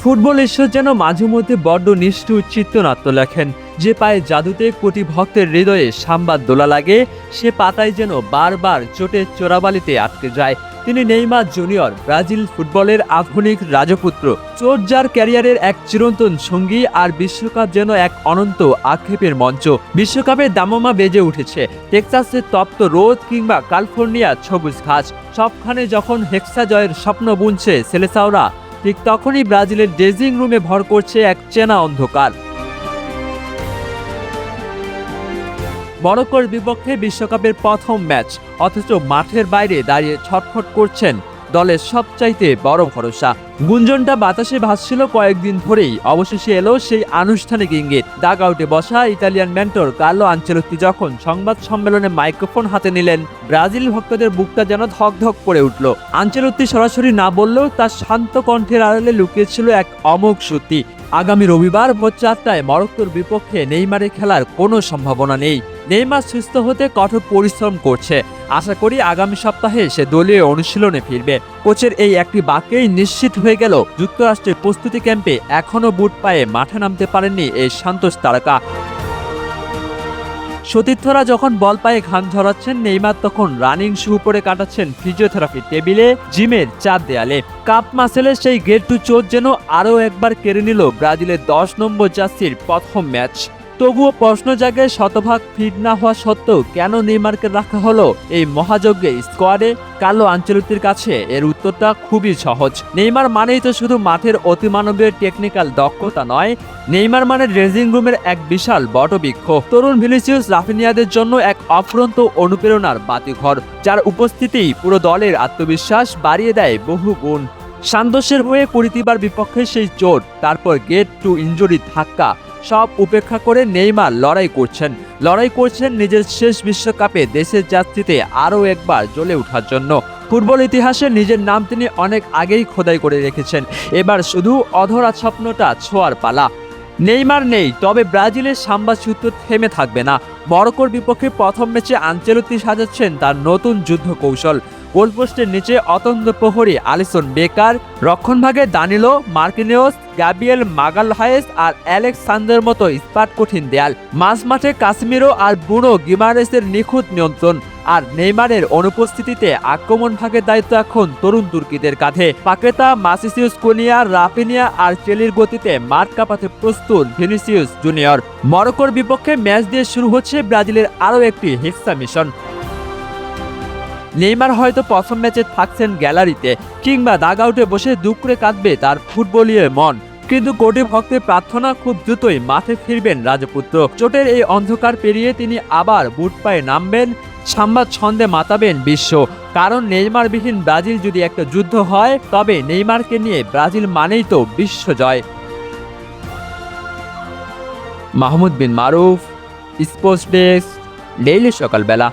Football ঈশ্বর যেন মাঝে মধ্যে বড্ড নিষ্ঠুর চিত্রনাট্য লেখেন। যে পায়ে জাদুতে কোটি ভক্তের হৃদয়ে সাম্বার দোলা লাগে, সে পাতায় যেন বারবার চোটের চোরাবালিতে আটকে যায়। তিনি নেইমার জুনিয়র, ব্রাজিল ফুটবলের আধুনিক রাজপুত্র। চোট যার ক্যারিয়ারের এক চিরন্তন সঙ্গী, আর বিশ্বকাপ যেন এক অনন্ত আক্ষেপের মঞ্চ। বিশ্বকাপের দামামা বেজে উঠেছে। টেক্সাসের তপ্ত রোদ কিংবা ক্যালিফোর্নিয়ার সবুজ ঘাস, সবখানে যখন হেক্সা জয়ের স্বপ্ন বুনছে সেলেসাওরা, ঠিক তখনই ব্রাজিলের ড্রেসিং রুমে ভর করছে এক চেনা অন্ধকার। মরক্কোর বিপক্ষে বিশ্বকাপের প্রথম ম্যাচ, অথচ মাঠের বাইরে দাঁড়িয়ে ছটফট করছেন দলের সবচাইতে বড় ভরসা। গুঞ্জনটা বাতাসে ভাসছিল কয়েকদিন ধরেই, অবশেষে এলো সেই আনুষ্ঠানিক ইঙ্গিত। ডাগ আউটে বসা ইতালিয়ান মেন্টর কার্লো আনচেলত্তি যখন সংবাদ সম্মেলনে মাইক্রোফোন হাতে নিলেন, ব্রাজিল ভক্তদের বুকটা যেন ধকধক করে উঠল। আনচেলত্তি সরাসরি না বললেও তার শান্ত কণ্ঠের আড়ালে লুকিয়েছিল এক অমোঘ সত্যি। আগামী রবিবার ভোর 4টায় মরক্কোর বিপক্ষে নেইমারের খেলার কোনো সম্ভাবনা নেই। নেইমার সুস্থ হতে কঠোর পরিশ্রম করছে। আশা করি আগামী সপ্তাহে সে দলীয় অনুশীলনে ফিরবে। কোচের এই একটি বাক্যেই নিশ্চিত হয়ে গেল যুক্তরাষ্ট্রের প্রস্তুতি ক্যাম্পে এখনও বুট পায়ে মাঠে নামতে পারেননি এই সান্তোস তারকা। সতীর্থরা যখন বল পায়ে ঘাম ঝরাচ্ছেন, নেইমার তখন রানিং শু পরে কাটাচ্ছেন ফিজিওথেরাপি টেবিলে, জিমের 4 দেয়ালে। কাপ মাসেলের সেই গেট টু চোট যেন আরও একবার কেড়ে নিল ব্রাজিলের 10 নম্বর জার্সির প্রথম ম্যাচ। তবুও প্রশ্ন জাগে, শতভাগ ফিট না হওয়া সত্ত্বেও কেন নেইমারকে রাখা হলো এই মহাযজ্ঞে স্কোয়াডে? কার্লো আনচেলত্তির কাছে এর উত্তরটা খুবই সহজ। নেইমার মানেই তো শুধু মাঠের অতিমানবীয় টেকনিক্যাল দক্ষতা নয়, নেইমার মানে ড্রেসিং রুমের এক বিশাল বটবৃক্ষ। তরুণ ভিনিসিয়াস রাফিনিয়াদের জন্য এক অফুরন্ত অনুপ্রেরণার বাতিঘর, যার উপস্থিতি পুরো দলের আত্মবিশ্বাস বাড়িয়ে দেয় বহু গুণ। সান্তোসের হয়ে কুরিতিবার বিপক্ষে সেই চোট, তারপর গেট টু ইনজুরি ধাক্কা, সব উপেক্ষা করে নেইমার লড়াই করছেন নিজের শেষ বিশ্বকাপে দেশের যাত্রীতে আরও একবার জ্বলে ওঠার জন্য। ফুটবল ইতিহাসে নিজের নাম তিনি অনেক আগেই খোদাই করে রেখেছেন। এবার শুধু অধরা স্বপ্নটা ছোঁয়ার পালা। নেইমার নেই, তবে ব্রাজিলের সাম্বা সূত্র থেমে থাকবে না। মরক্কোর বিপক্ষে প্রথম ম্যাচে আনচেলত্তি সাজাচ্ছেন তার নতুন যুদ্ধ কৌশল। গোলপোস্টের নিচে অতন্ত প্রহরী আলিসন বেকার, রক্ষণভাগে দানিলো, মার্কিনিওস, গ্যাব্রিয়েল মাগালহায়েস আর অ্যালেক্সান্ডারের মতো ইস্পাত কঠিন দেয়াল। মাঝ মাঠে কাসমিরো আর ব্রুনো গিমারেসের নিখুঁত নিয়ন্ত্রণ, আর নেইমারের অনুপস্থিতিতে আক্রমণ ভাগের দায়িত্ব এখন তরুণ তুর্কিদের কাঁধে। পাকেতা, মাসিসিউস কুনিয়া, রাফিনিয়া আর চেলির গতিতে মাঠ কাঁপাতে প্রস্তুত ভিনিসিয়াস জুনিয়র। মরক্কোর বিপক্ষে ম্যাচ দিয়ে শুরু হচ্ছে ব্রাজিলের আরও একটি হেক্সা মিশন। নেইমার হয়তো প্রথম ম্যাচে থাকছেন গ্যালারিতে, কিংবা ডাগ আউটে বসে দুঃখে কাঁদবে তার ফুটবলীয় মন, কিন্তু কোটি ভক্তের প্রার্থনা খুব দ্রুতই মাঠে ফিরবেন রাজপুত্র। চোটের এই অন্ধকার পেরিয়ে তিনি আবার বুট পায়ে নামবেন, সাম্বার ছন্দে মাতাবেন বিশ্ব। কারণ নেইমারবিহীন ব্রাজিল যদি একটা যুদ্ধ হয়, তবে নেইমারকে নিয়ে ব্রাজিল মানেই তো বিশ্বজয়। মাহমুদ বিন মারুফ, স্পোর্টস ডেস্ক, ডেইলি সকালবেলা।